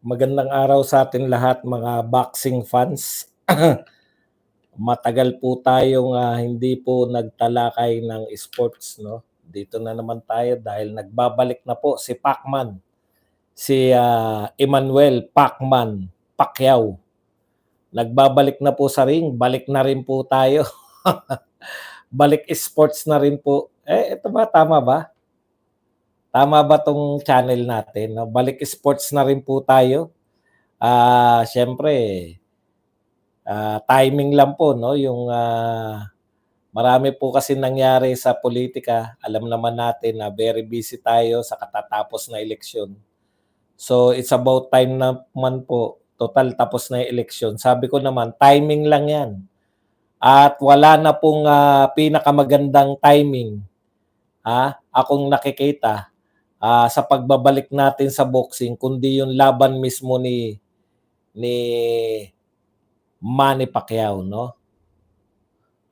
Magandang araw sa atin lahat mga boxing fans. Matagal po tayong hindi po nagtalakay ng sports, no? Dito na naman tayo dahil nagbabalik na po si Pacman, si Emmanuel Pacman Pacquiao. Nagbabalik na po sa ring, balik na rin po tayo. Balik sports na rin po. Ito ba tama ba? Tama ba tong channel natin? No? Balik sports na rin po tayo. Siyempre, timing lang po, no? Yung marami po kasi nangyari sa politika. Alam naman natin na very busy tayo sa katatapos na eleksyon. So, it's about time naman po. Total, tapos na yung eleksyon. Sabi ko naman, timing lang yan. At wala na pong pinakamagandang timing akong nakikita sa pagbabalik natin sa boxing, kundi yung laban mismo ni Manny Pacquiao, no?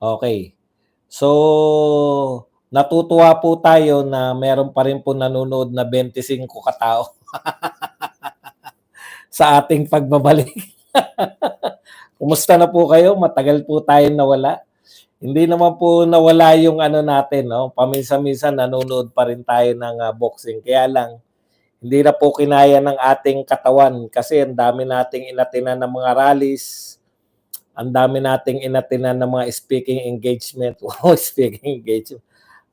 Okay. So, natutuwa po tayo na meron pa rin po nanonood na 25 katao sa ating pagbabalik. Kumusta na po kayo? Matagal po tayong nawala. Hindi naman po nawala yung natin, no? Paminsan-minsan nanonood pa rin tayo ng boxing. Kaya lang, hindi na po kinaya ng ating katawan kasi ang dami nating inatinan ng mga rallies, ang dami nating inatinan ng mga speaking engagement. Wow, speaking engagement.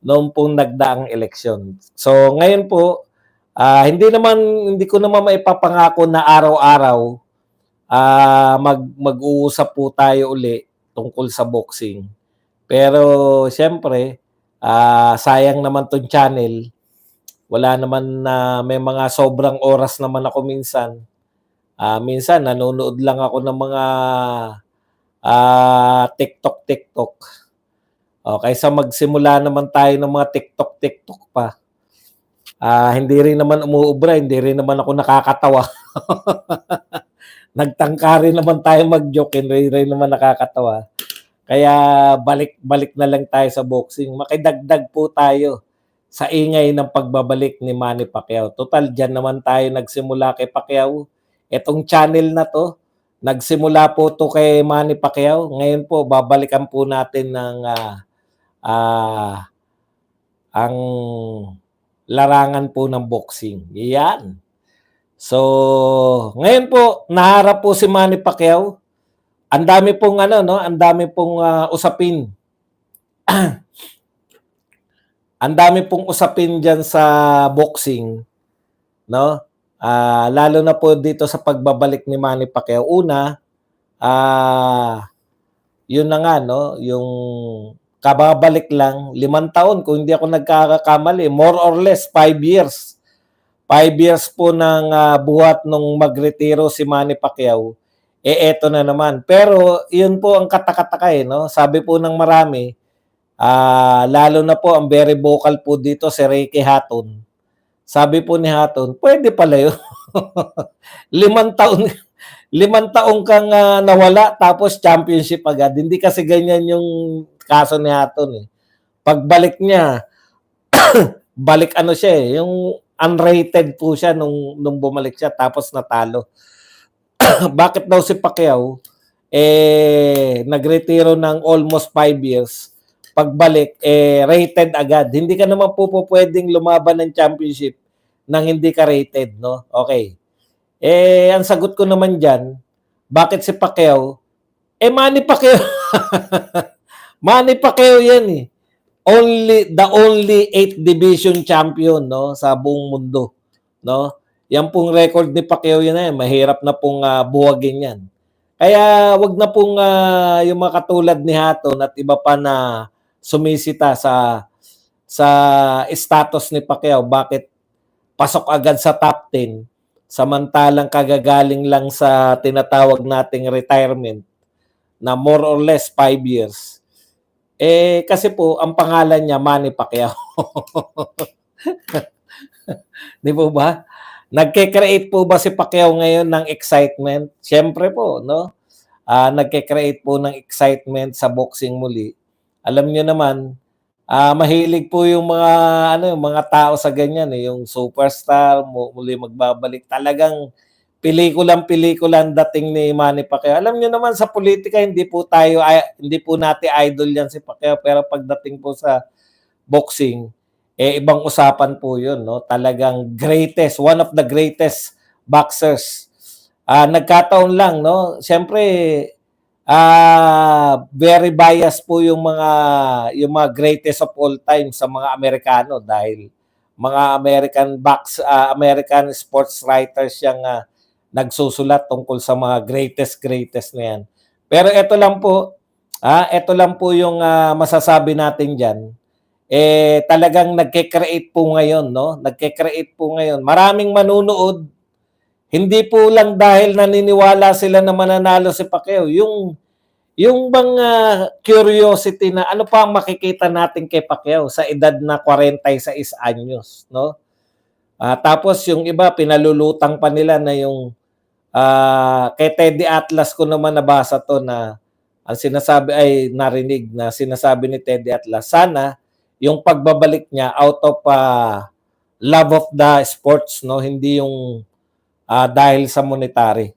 Noong pong nagdaang eleksyon. So ngayon po, hindi ko naman maipapangako na araw-araw mag-uusap po tayo uli tungkol sa boxing. Pero siyempre, sayang naman tong channel. Wala naman na may mga sobrang oras naman ako minsan. Minsan nanonood lang ako ng mga TikTok. Kaysa magsimula naman tayo ng mga TikTok pa. Hindi rin naman umuubra, hindi rin naman ako nakakatawa. Nagtangka rin naman tayo mag-joke, hindi rin naman nakakatawa. Kaya balik na lang tayo sa boxing. Makidagdag po tayo sa ingay ng pagbabalik ni Manny Pacquiao. Total, dyan naman tayo nagsimula kay Pacquiao. Etong channel na to, nagsimula po to kay Manny Pacquiao. Ngayon po, babalikan po natin ng ang larangan po ng boxing. Yan. So, ngayon po, naharap po si Manny Pacquiao. Ang dami pong ang dami pong usapin. Ang dami pong usapin diyan sa boxing, no? Lalo na po dito sa pagbabalik ni Manny Pacquiao. Una, yun na nga, no, yung kababalik lang, 5 taon kung hindi ako nagkakakamali, more or less 5 years. 5 years po ng buhat nung magretiro si Manny Pacquiao. Eto na naman. Pero yun po ang katakataka no? Sabi po ng marami, lalo na po ang very vocal po dito si Ricky Hatton. Sabi po ni Hatton, pwede pala yun. 5 taon, 5 taong kang nawala tapos championship agad. Hindi kasi ganyan yung kaso ni Hatton. Pagbalik niya, balik siya yung unrated po siya nung bumalik siya tapos natalo. Bakit daw si Pacquiao nagretiro ng almost 5 years, pagbalik rated agad. Hindi ka naman po pwedeng lumaban ng championship nang hindi ka rated, no? Okay. Ang sagot ko naman diyan, bakit si Pacquiao? Manny Pacquiao. Manny Pacquiao yan the only 8th division champion, no, sa buong mundo, no? Yan pong record ni Pacquiao yan mahirap na pong buwagin yan. Kaya wag na pong yung mga katulad ni Hatton at iba pa na sumisita sa status ni Pacquiao, bakit pasok agad sa top 10 samantalang kagagaling lang sa tinatawag nating retirement na more or less 5 years. Kasi po, ang pangalan niya, Manny Pacquiao. Di po ba? Nagke-create po ba si Pacquiao ngayon ng excitement? Siyempre po, no? Nagke-create po ng excitement sa boxing muli. Alam niyo naman, mahilig po yung mga tao sa ganyan yung superstar muli magbabalik. Talagang pelikulang-pelikula ang dating ni Manny Pacquiao. Alam niyo naman sa politika hindi po natin idol 'yan si Pacquiao, pero pagdating po sa boxing ibang usapan po 'yun, no? Talagang one of the greatest boxers. Nagkataon lang, no? Siyempre very biased po yung mga greatest of all time sa mga Amerikano dahil mga American sports writers yung nagsusulat tungkol sa mga greatest na yan. Pero ito lang po yung masasabi natin diyan. Talagang nagke-create po ngayon, no? Nagke-create po ngayon. Maraming manunood. Hindi po lang dahil naniniwala sila na mananalo si Pacquiao, yung bang curiosity na ano pa ang makikita natin kay Pacquiao sa edad na 46 anyos, no? Tapos yung iba pinalulutang pa nila na yung kay Teddy Atlas ko naman nabasa to na ang sinasabi ay narinig na sinasabi ni Teddy Atlas, sana yung pagbabalik niya out of love of the sports, no? Hindi yung dahil sa monetary.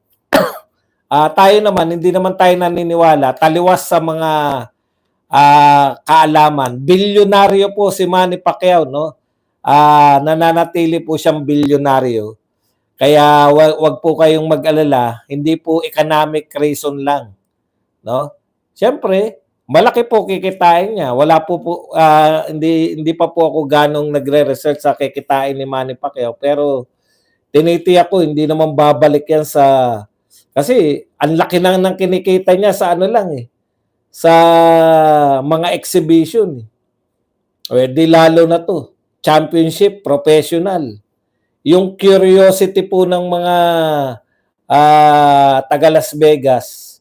Tayo naman, hindi naman tayo naniniwala, taliwas sa mga kaalaman. Bilyonaryo po si Manny Pacquiao, no? Nananatili po siyang bilyonaryo. Kaya wag po kayong mag-alala, hindi po economic reason lang, no? Siyempre, malaki po kikitain niya. Hindi pa po ako ganong nagre-research sa kikitain ni Manny Pacquiao, pero tinitiyak ko hindi naman babalik yan kasi ang laki ng kinikita niya sa sa mga exhibition. Di lalo na to, championship, professional. Yung curiosity po ng mga taga Las Vegas,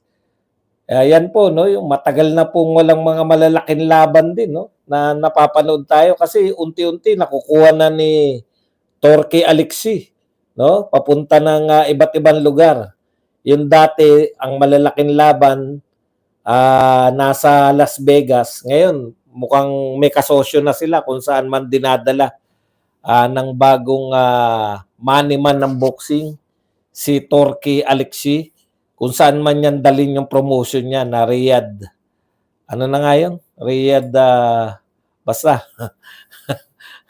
yan po, no, yung matagal na pong walang mga malalaking laban din, no, na napapanood tayo kasi unti-unti nakukuha na ni Torque Alexi, no, papunta ng iba't ibang lugar. Yung dati ang malalaking laban nasa Las Vegas, ngayon mukhang may kasosyo na sila kung saan man dinadala ng bagong money man ng boxing, si Torque Alexi, kung saan man yan dalhin yung promotion niya na Riyadh. Ano na nga yun? Riyadh, basta.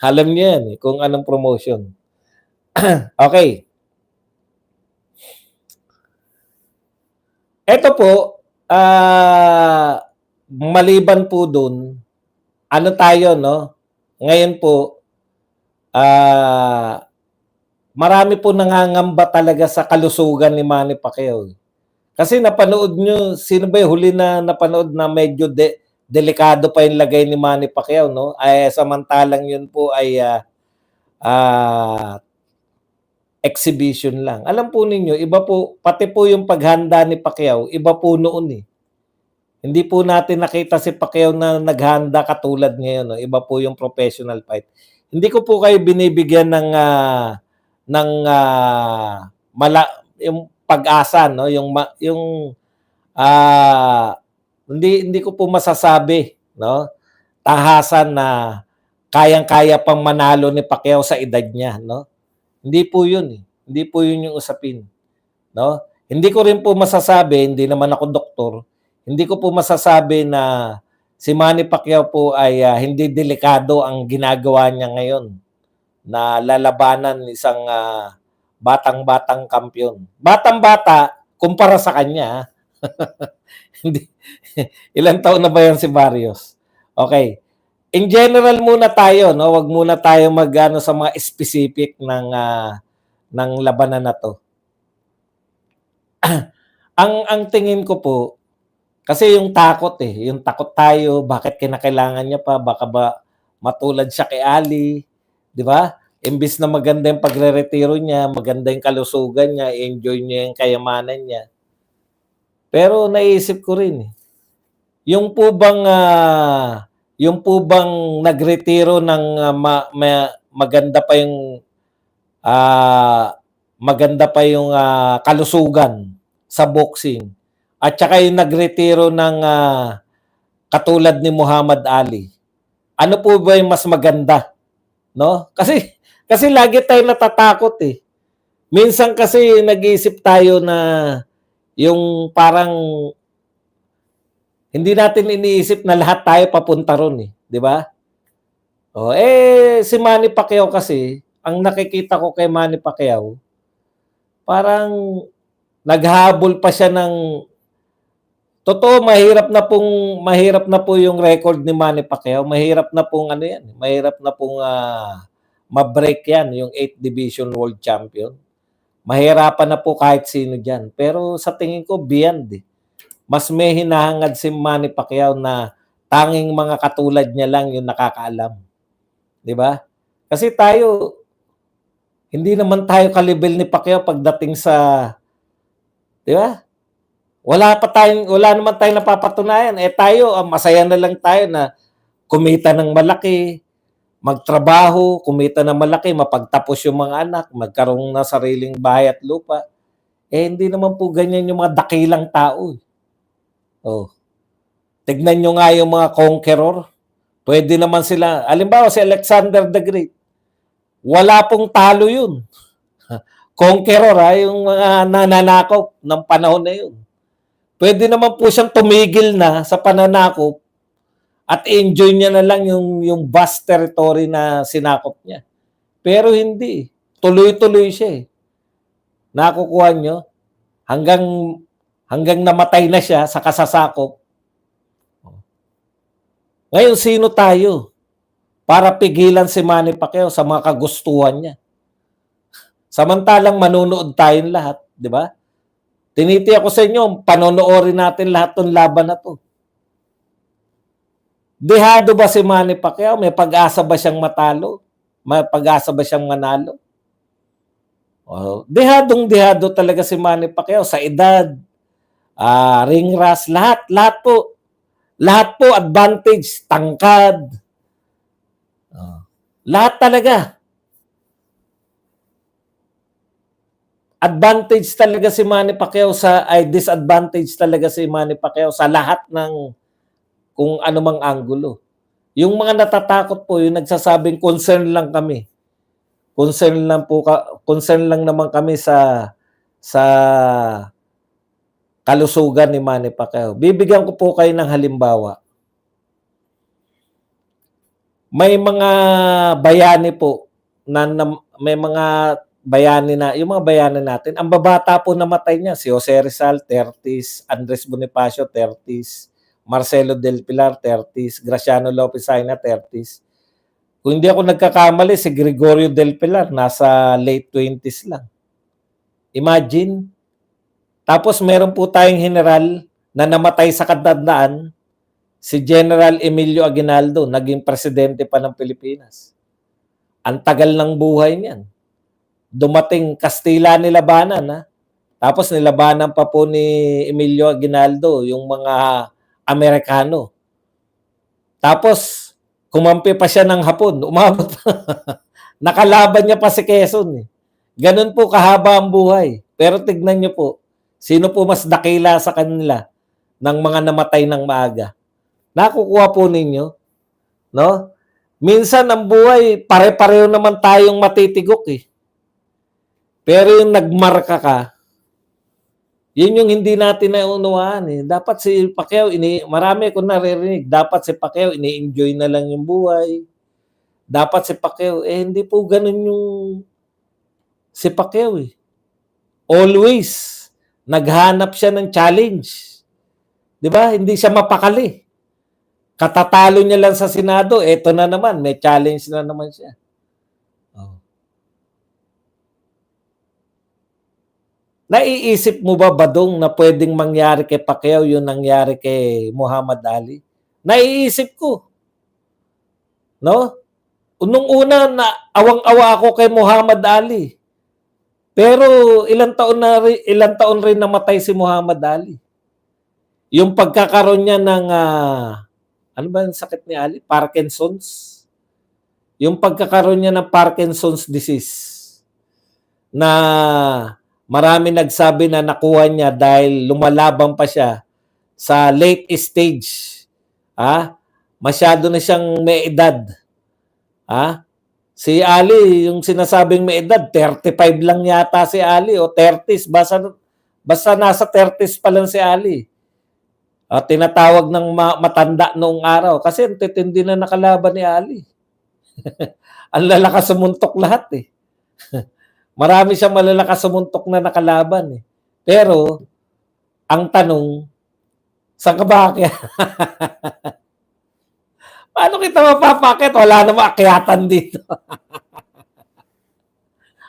Alam niyo yan kung anong promotion. Okay. Ito po, maliban po dun, ano tayo, no? Ngayon po, marami po nangangamba talaga sa kalusugan ni Manny Pacquiao. Kasi napanood nyo, sino ba yung huli na napanood na medyo delikado pa yung lagay ni Manny Pacquiao, no? Samantalang yun po ay exhibition lang. Alam po ninyo, iba po, pati po yung paghanda ni Pacquiao, iba po noon eh. Hindi po natin nakita si Pacquiao na naghanda katulad ngayon, no? Iba po yung professional fight. Hindi ko po kayo binibigyan ng yung pag-asa, no, hindi ko po masasabi, no, tahasan na kayang-kaya pang manalo ni Pacquiao sa edad niya, no. Hindi po 'yun, eh. Hindi po 'yun yung usapin, no. Hindi ko rin po masasabi, hindi naman ako doktor, hindi ko po masasabi na si Manny Pacquiao po ay hindi delikado ang ginagawa niya ngayon na lalabanan isang batang-batang kampiyon. Batang-bata kumpara sa kanya. Hindi. Ilang taon na ba yan si Barrios? Okay. In general muna tayo, no? Wag muna tayo magano sa mga specific ng labanan na to. ang tingin ko po kasi yung takot yung takot tayo, bakit kinakailangan niya pa? Baka ba matulad siya kay Ali, 'di ba? Imbis na maganda yung pagre-retiro niya, maganda yung kalusugan niya, enjoy niya yung kayamanan niya. Pero naisip ko rin yung po bang nagretiro ng maganda pa yung kalusugan sa boxing at saka yung nagretiro ng katulad ni Muhammad Ali. Ano po ba yung mas maganda? No? Kasi lagi tayo natatakot eh. Minsan kasi nag-iisip tayo na yung parang hindi natin iniisip na lahat tayo papunta ron eh, 'di ba? Oh, si Manny Pacquiao kasi, ang nakikita ko kay Manny Pacquiao, parang naghahabol pa siya ng totoo mahirap na po yung record ni Manny Pacquiao, mahirap na pong ano 'yan, mahirap na pong ma-break 'yan, yung 8th Division World Champion. Mahirapan na po kahit sino diyan. Pero sa tingin ko beyond eh. Mas may hinahangad si Manny Pacquiao na tanging mga katulad niya lang yung nakakaalam, 'di ba? Kasi tayo hindi naman tayo kalibel ni Pacquiao pagdating sa, 'di ba? Wala naman tayong napapatunayan. Tayo, masaya na lang tayo na kumita ng malaki, magtrabaho, kumita ng malaki, mapagtapos yung mga anak, magkaroon na sariling bahay at lupa. Hindi naman po ganyan yung mga dakilang tao. Oh. Tignan nyo nga yung mga conqueror. Pwede naman sila, halimbawa si Alexander the Great, wala pong talo yun. Conqueror yung mga nananakaw ng panahon na yun. Pwede naman po siyang tumigil na sa pananakop at enjoy niya na lang yung vast territory na sinakop niya. Pero hindi. Tuloy-tuloy siya eh. Nakukuha nyo? Hanggang namatay na siya sa kasasakop. Ngayon, sino tayo para pigilan si Manny Pacquiao sa mga kagustuhan niya? Samantalang manunood tayong lahat, di ba? Tinitiyak ko sa inyo, panonoorin natin lahat ng laban na to. Dehado ba si Manny Pacquiao? May pag-asa ba siyang matalo? May pag-asa ba siyang manalo? Dehadong-dehado talaga si Manny Pacquiao sa edad, ring rust, lahat po. Lahat po advantage, tangkad. Lahat talaga. Advantage talaga si Manny Pacquiao disadvantage talaga si Manny Pacquiao sa lahat ng kung anumang anggulo. Yung mga natatakot po, yung nagsasabing concern lang kami. Concern lang naman kami sa kalusugan ni Manny Pacquiao. Bibigyan ko po kayo ng halimbawa. May mga bayani po may mga bayani na, yung mga bayani natin, ang babata po namatay niya, si Jose Rizal, 30s, Andres Bonifacio, 30s, Marcelo Del Pilar, 30s, Graciano Lopez Aina, 30s. Kung hindi ako nagkakamali, si Gregorio Del Pilar, nasa late 20s lang. Imagine. Tapos meron po tayong general na namatay sa katandaan, si General Emilio Aguinaldo, naging presidente pa ng Pilipinas. Ang tagal ng buhay niyan. Dumating Kastila nilabanan, ha? Tapos nilabanan pa po ni Emilio Aguinaldo yung mga Amerikano. Tapos kumampi pa siya ng Hapon, umabot pa. Nakalaban niya pa si Quezon eh. Ganun po kahaba ang buhay. Pero tignan niyo po, sino po mas dakila sa kanila ng mga namatay ng maaga? Nakukuha po ninyo, no? Minsan ang buhay, pare-pareho naman tayong matitigok eh. Pero yung nagmarka ka, yun yung hindi natin naunawaan eh. Dapat si Pacquiao, marami ko naririnig, dapat si Pacquiao, ini-enjoy na lang yung buhay. Dapat si Pacquiao, hindi po ganun yung si Pacquiao eh. Always, naghanap siya ng challenge. Di ba? Hindi siya mapakali. Katatalo niya lang sa Senado, eto na naman, may challenge na naman siya. Naiisip mo ba, Badong, na pwedeng mangyari kay Pacquiao yung nangyari kay Muhammad Ali? Naiisip ko. No? Nung una, awang-awa ako kay Muhammad Ali. Pero ilang taon rin namatay si Muhammad Ali. Yung pagkakaroon niya ng ano ba yung sakit ni Ali? Parkinson's. Yung pagkakaroon niya ng Parkinson's disease na marami nagsabi na nakuha niya dahil lumalaban pa siya sa late stage. Masyado na siyang may edad. Si Ali, yung sinasabing may edad, 35 lang yata si Ali o 30s. Basta nasa 30s pa lang si Ali. Tinatawag ng matanda noong araw kasi ang titindi na nakalaban ni Ali. Ang lalakas sumuntok lahat eh. Marami siyang malalakas sumuntok na nakalaban eh. Pero, ang tanong, saan ka ba akyat? Paano kita mapapakit? Wala namang akyatan dito.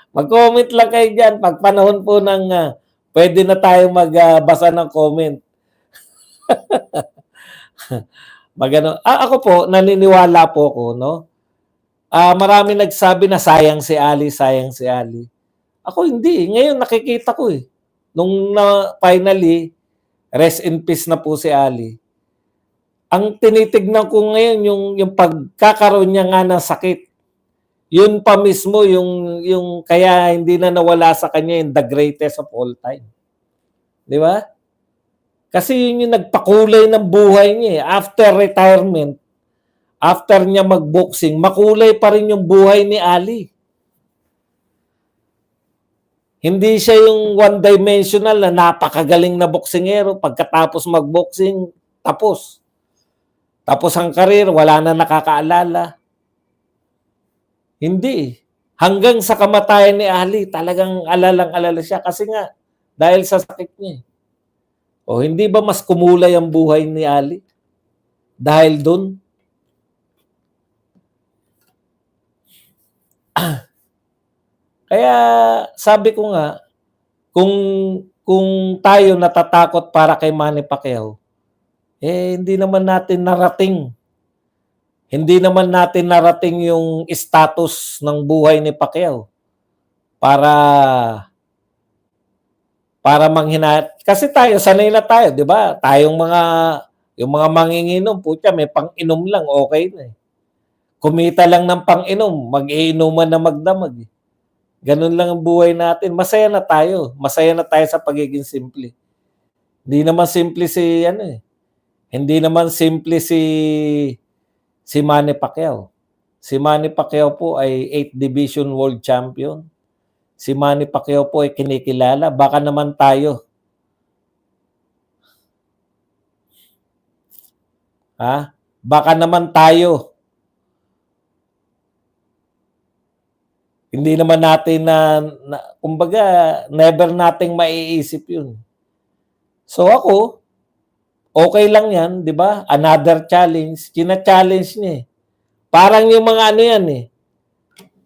Mag-comment lang kayo dyan. Pag panahon po ng pwede na tayo magbasa ng comment. Magano. Ako po, naniniwala po ko, no? Marami nagsabi na sayang si Ali, sayang si Ali. Ako hindi. Ngayon nakikita ko eh. Nung finally, rest in peace na po si Ali. Ang tinitignan ko ngayon yung pagkakaroon niya nga ng sakit. Yun pa mismo yung kaya hindi na nawala sa kanya yung the greatest of all time. Di ba? Kasi yun yung nagpakulay ng buhay niya eh. After retirement, after niya magboxing, makulay pa rin yung buhay ni Ali. Hindi siya yung one-dimensional na napakagaling na boksingero. Pagkatapos magboxing, tapos. Tapos ang karir, wala na nakakaalala. Hindi. Hanggang sa kamatayan ni Ali, talagang alalang-alala siya. Kasi nga, dahil sa sakit niya. O hindi ba mas kumulay ang buhay ni Ali? Dahil dun? Kaya sabi ko nga, kung tayo natatakot para kay Manny Pacquiao, hindi naman natin narating. Hindi naman natin narating yung status ng buhay ni Pacquiao para manghina. Kasi tayo, sanay na tayo, di ba? Tayong yung mga manginginom, putya, may pang-inom lang, okay na eh. Kumita lang ng pang-inom, mag-iinuman na magdamag eh. Ganun lang ang buhay natin. Masaya na tayo. Masaya na tayo sa pagiging simple. Hindi naman simple Hindi naman simple si Manny Pacquiao. Si Manny Pacquiao po ay 8th Division World Champion. Si Manny Pacquiao po ay kinikilala. Baka naman tayo. Baka naman tayo. Hindi naman natin kumbaga, never nating maiisip yun. So ako, okay lang yan, di ba? Another challenge. Kina-challenge niya eh. Parang yung mga yan eh.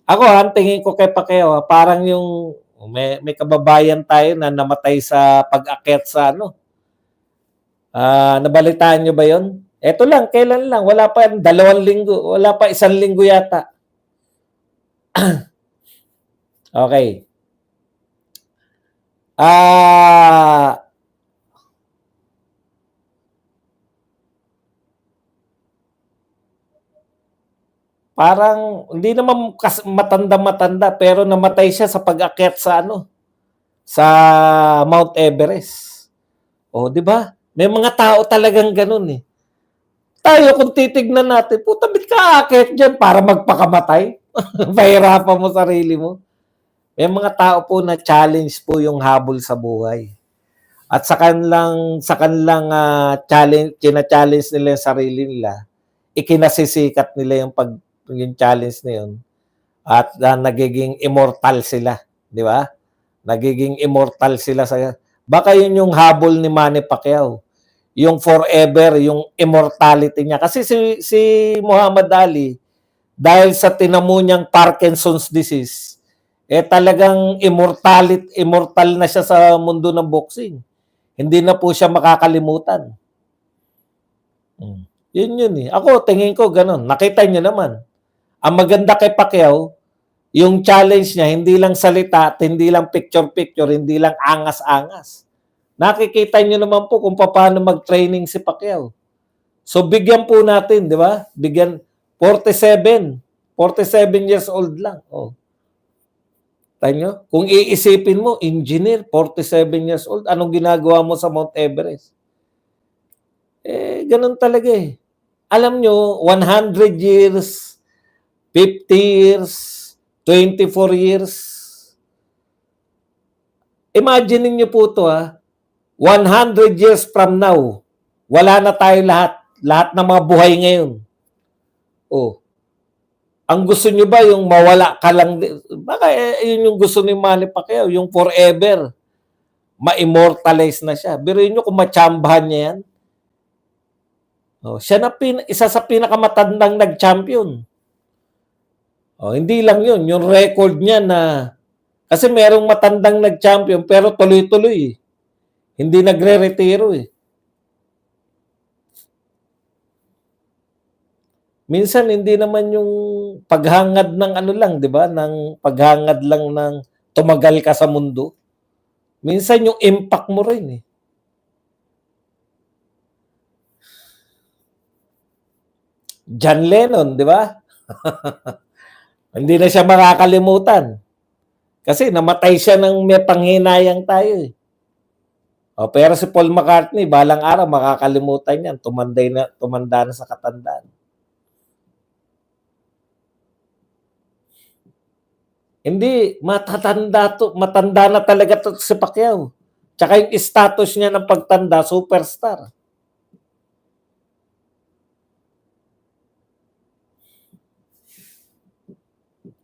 Ako tingin ko kay Pacquiao, parang yung may kababayan tayo na namatay sa pag-akyat sa nabalitaan nyo ba yon? Eto lang, kailan lang? Wala pa 2 linggo. Wala pa 1 linggo yata. Okay. Parang hindi naman matanda-matanda pero namatay siya sa pag-akyat sa sa Mount Everest. Di ba? May mga tao talagang ganun eh. Tayo kung titignan natin, puta bit ka aakyat diyan para magpakamatay. Pahirapan mo sarili mo. May mga tao po na challenge po yung habol sa buhay. At sa kanilang challenge, kina-challenge nila yung sarili nila, ikinasisikat nila yung challenge na yun. At nagiging immortal sila. Di ba? Nagiging immortal sila baka yun yung habol ni Manny Pacquiao. Yung forever, yung immortality niya. Kasi si Muhammad Ali, dahil sa tinamo niyang Parkinson's disease, talagang immortal na siya sa mundo ng boxing. Hindi na po siya makakalimutan. Yun eh. Ako, tingin ko ganun. Nakita niyo naman. Ang maganda kay Pacquiao, yung challenge niya, hindi lang salita at hindi lang picture-picture, hindi lang angas-angas. Nakikita niyo naman po kung paano mag-training si Pacquiao. So, bigyan po natin, di ba? Bigyan, 47 years old lang. Tayo, kung iisipin mo, engineer, 47 years old, anong ginagawa mo sa Mount Everest? Ganun talaga eh. Alam nyo, 100 years 50 years, 24 years. Imagine niyo po to 100 years from now, wala na tayo lahat ng mga buhay ngayon. Oh. Ang gusto niyo ba yung mawala ka lang? Baka yun yung gusto ni Manny Pacquiao, yung forever. Ma-immortalize na siya. Pero yun yung kung matsambahan niya yan. Oh, siya na isa sa pinakamatandang nag-champion. Oh, hindi lang yun. Yung record niya na kasi merong matandang nag-champion pero tuloy-tuloy. Hindi nagre-retiro eh. Minsan hindi naman yung paghangad ng ano lang, 'di ba? Ng paghangad lang ng tumagal ka sa mundo. Minsan yung impact mo rin eh. John Lennon, 'di ba? Hindi na siya makakalimutan. Kasi namatay siya ng may panghinayang tayo eh. O, pero si Paul McCartney, balang araw makakalimutan yan. Tumanda na sa katandaan. Hindi, matanda na talaga to si Pacquiao. Tsaka yung status niya ng pagtanda, superstar.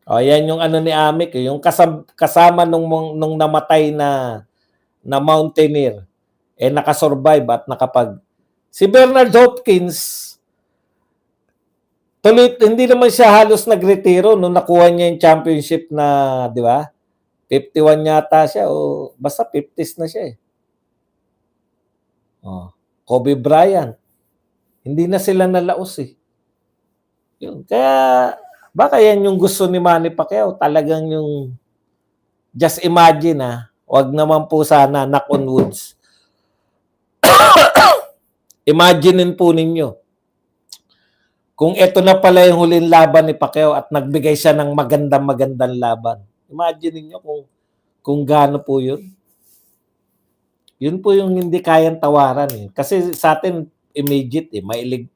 O, yan yung ano ni Amik, yung kasama nung namatay na mountaineer, nakasurvive at si Bernard Hopkins, hindi naman siya halos nagretiro nung nakuha niya yung championship na, di ba? 51 yata siya o basta 50s na siya eh. Oh, Kobe Bryant. Hindi na sila nalaos eh. Yun. Kaya baka yan yung gusto ni Manny Pacquiao, talagang yung just imagine wag naman po sana knock on woods. Imaginein po ninyo kung ito na pala yung huling laban ni Pacquiao at nagbigay siya ng magandang laban. Imagine niyo kung gaano po yun. Yun po yung hindi kayang tawaran eh. Kasi sa atin, immediate mailigtas.